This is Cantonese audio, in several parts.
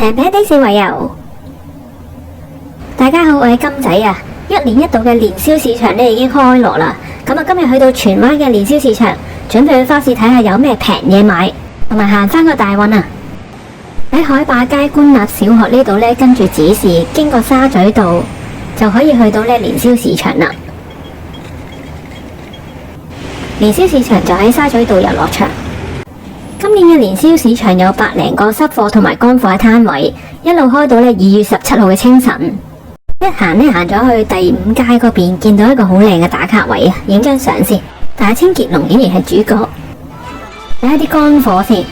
平平的是為由。大家好，我係金仔啊！一年一度嘅年宵市場咧已經開鑼啦。咁啊，今日去到荃灣嘅年宵市場，準備去花市睇下有咩平嘢買，同埋行翻個大運啊！喺海壩街官立小學呢度咧，跟住指示經過沙咀道，就可以去到咧年宵市場啦。年宵市場就喺沙咀道遊樂場。今年嘅年宵市場有100零個濕貨同埋乾貨嘅攤位，一路開到咧2月17號嘅清晨。一行咗去第5街嗰邊，見到一個好靚嘅打卡位啊，影張相先。但係清潔龍竟然係主角。睇下啲乾貨先，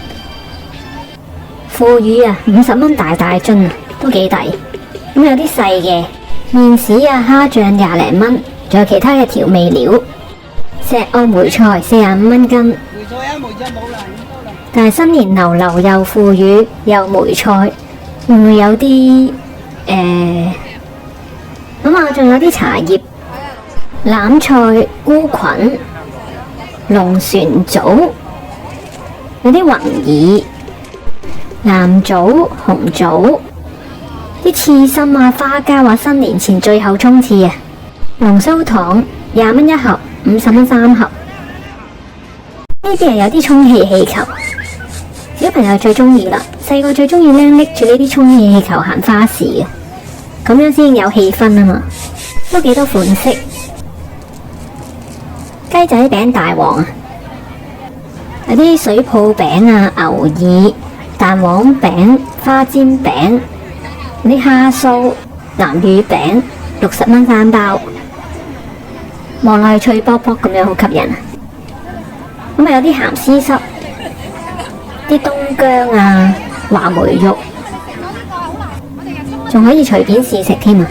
腐乳啊，50蚊大樽啊，都幾抵。咁有啲細嘅麵豉啊、蝦醬20零蚊，仲有其他嘅調味料。石澳梅菜45蚊斤。梅菜啊，梅菜冇啦，但係新年流又腐乳又梅菜，會唔會有啲咁啊？仲有啲茶葉、欖菜、菇菌、龍船棗，有啲宏耳、藍棗、紅棗，啲刺身啊、花膠啊，新年前最後衝刺啊！龍鬚糖20蚊一盒，50蚊3盒。呢啲係有啲充氣氣球，小朋友最中意啦，細個最中意拎住呢啲充氣氣球行花市嘅。咁樣先有氣氛啊嘛，都幾多款式。雞仔餅大王啊，有啲水泡餅啊、牛耳、蛋黃餅、花煎餅，啲蝦酥、南乳餅，60蚊3包，望落去脆卜卜咁樣，好吸引啊！咁啊有啲鹹絲濕，啲冬薑啊、話梅肉。仲可以隨便試食添啊！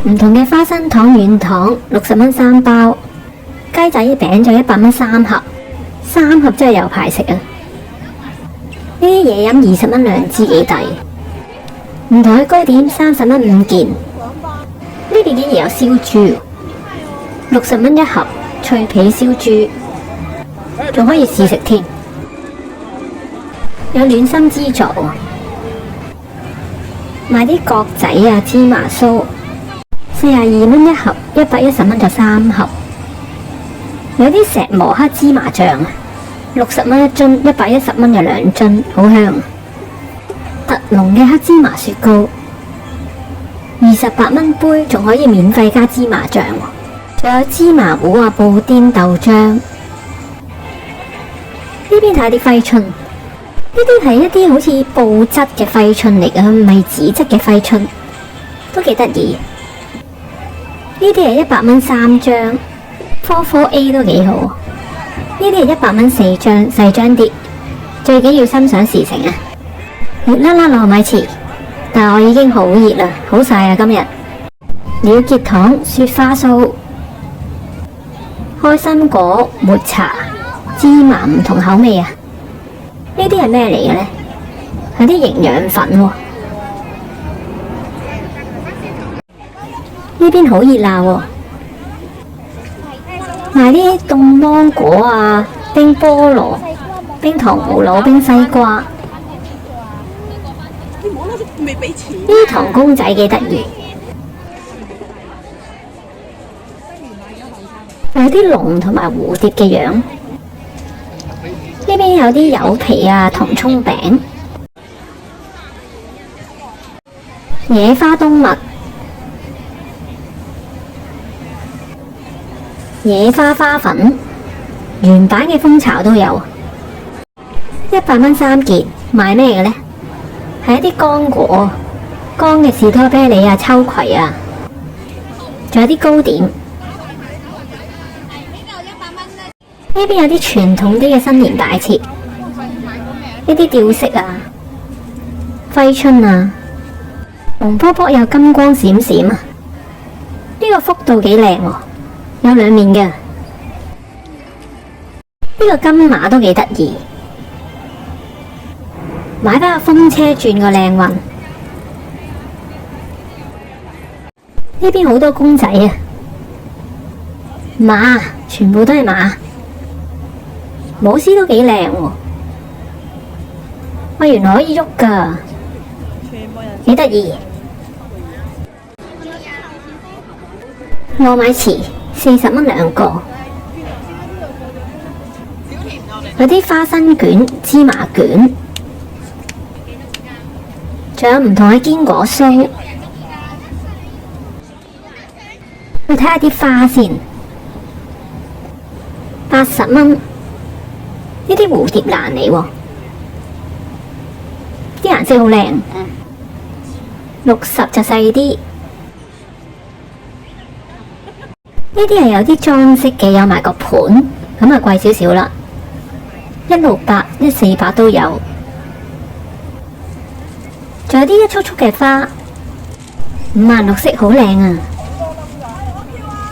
唔同嘅花生糖、軟糖，60蚊3包。雞仔餅就100蚊3盒，3盒真係有排食啊！呢啲嘢飲20蚊2支，幾抵。唔同嘅糕點30蚊5件。呢邊竟然有燒豬，60蚊1盒脆皮燒豬，仲可以試食添。有暖心資助啊！買啲角仔啊、芝麻酥，42蚊1盒，110蚊就3盒。有啲石磨黑芝麻醬啊，60蚊1樽，110蚊就2樽，好香。特濃嘅黑芝麻雪糕，28蚊杯，仲可以免費加芝麻醬。仲有芝麻糊啊、布甸豆漿。呢邊睇下啲揮春。呢啲係一啲好似布質嘅揮春嚟㗎，唔係紙質嘅揮春，都幾得意。呢啲係100蚊3張，科 A 都幾好。呢啲係100蚊4張，細張啲，最緊要心想事成啊！熱辣辣糯米糍，但我已經好熱啦，好晒啊今日。鳥結糖、雪花酥、開心果、抹茶、芝麻唔同口味啊！呢啲係咩嚟嘅呢？係啲營養粉喎。呢邊好熱鬧喎，賣啲凍芒果啊、冰菠蘿、冰糖葫蘆、冰西瓜。呢啲糖公仔幾得意，有啲龍同埋蝴蝶嘅樣。呢邊有啲柚皮啊、糖蔥餅、野花冬蜜、野花花粉，原版嘅蜂巢都有，100蚊3件。賣咩嘅呢？係一啲乾果，乾嘅士多啤梨啊、秋葵啊，仲有啲糕點。呢邊有啲傳統啲嘅新年擺設，呢啲吊飾啊、揮春啊，紅卜卜有金光閃閃啊！呢個幅度幾靚喎，有2面嘅。呢個金馬都幾得意，買返個風車轉個靚運。呢邊好多公仔啊，馬，全部都係馬。舞獅都幾靚喎，原來可以喐㗎，幾得意。糯米糍40蚊2個，有啲花生卷、芝麻卷，仲有唔同嘅堅果酥。去睇下啲花先，80蚊。呢啲蝴蝶蘭嚟喎，啲顏色好靚。60就細啲。呢啲係有啲裝飾嘅，有埋個盤，咁啊貴少少啦。168、148都有。仲有啲一束束嘅花，56色好靚啊！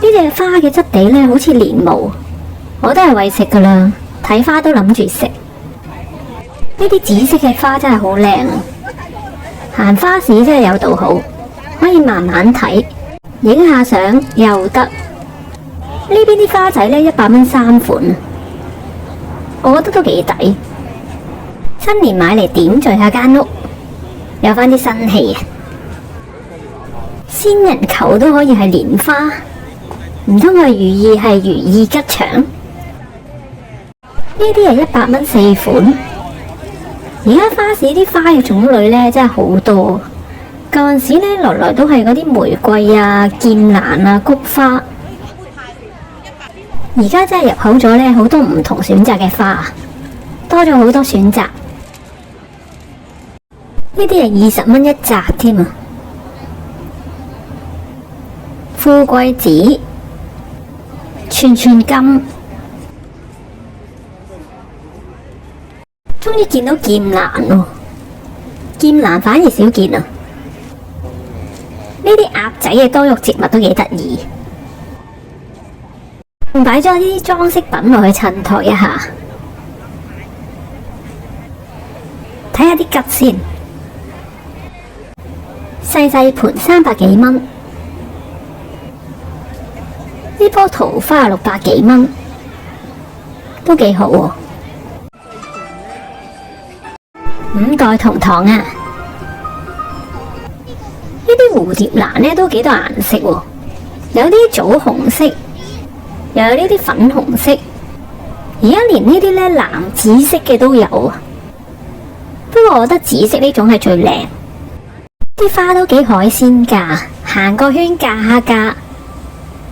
呢隻花嘅質地呢，好似蓮霧，我都係餵食噶啦。睇花都諗住食。呢啲紫色嘅花真係好靚啊！行花市真係有道好，可以慢慢睇，影下相又得。呢邊啲花仔呢，100蚊3款，我覺得都幾抵。新年買嚟點綴下間屋，有翻啲新氣啊！仙人球都可以係蓮花，唔通個寓意係如意吉祥？呢啲係100蚊4款。而家花市啲花嘅種類呢，真係好多。舊陣時呢，來來都係嗰啲玫瑰啊、劍蘭啊、菊花。而家真係入口咗呢，好多唔同選擇嘅花，多咗好多選擇。呢啲係20蚊一紮添啊！富貴紙、串串金，終於見到劍蘭喎！劍蘭反而少見啊！呢啲鴨仔嘅多肉植物都幾得意。擺咗啲裝飾品落去襯托一下，睇下啲桔先。細細盤300幾蚊，呢棵桃花600幾蚊，都幾好喎。5代同堂啊！呢啲蝴蝶蘭呢都幾多顏色喎，有啲棗紅色。又有呢啲粉紅色，而家連呢啲呢藍紫色嘅都有啊。不過我覺得紫色呢種係最靚，啲花都幾海鮮價，行個圈價下價，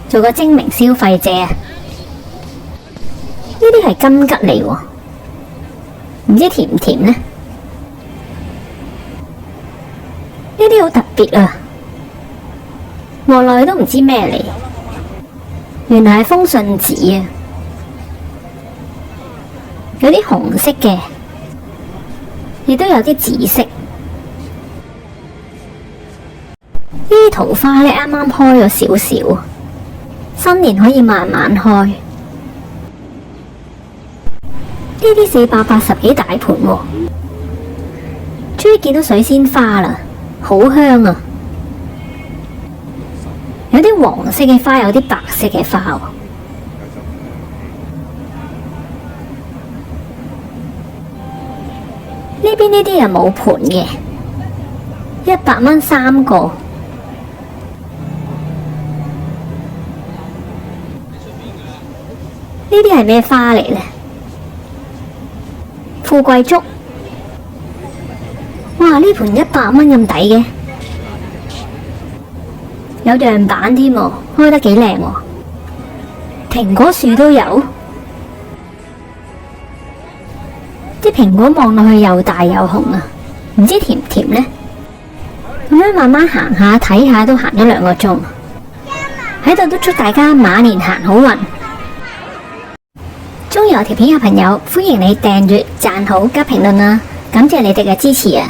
做個精明消費者啊！呢啲係金桔嚟喎，唔知甜唔甜呢？呢啲好特別啊，望落去都唔知咩嚟。原來係風信子啊，有啲紅色嘅，亦都有啲紫色。呢啲桃花呢，啱啱開咗少少，新年可以慢慢開。呢啲480幾大盤喎，終於見到水仙花啦，好香啊！有啲黃色嘅花，有啲白色嘅花喎。呢邊呢啲又冇盤嘅，100蚊3個。呢啲係咩花嚟呢？富貴竹。哇！呢盤100蚊咁抵嘅。有樣板添喎，開得幾靚喎！蘋果樹都有，啲蘋果望落去又大又紅啊，唔知甜唔甜呢？咁樣慢慢行下睇下都行咗2個鐘，喺度都祝大家馬年行好運。鍾意我條片嘅朋友，歡迎你訂閱、讚好、加評論啊！感謝你哋嘅支持啊！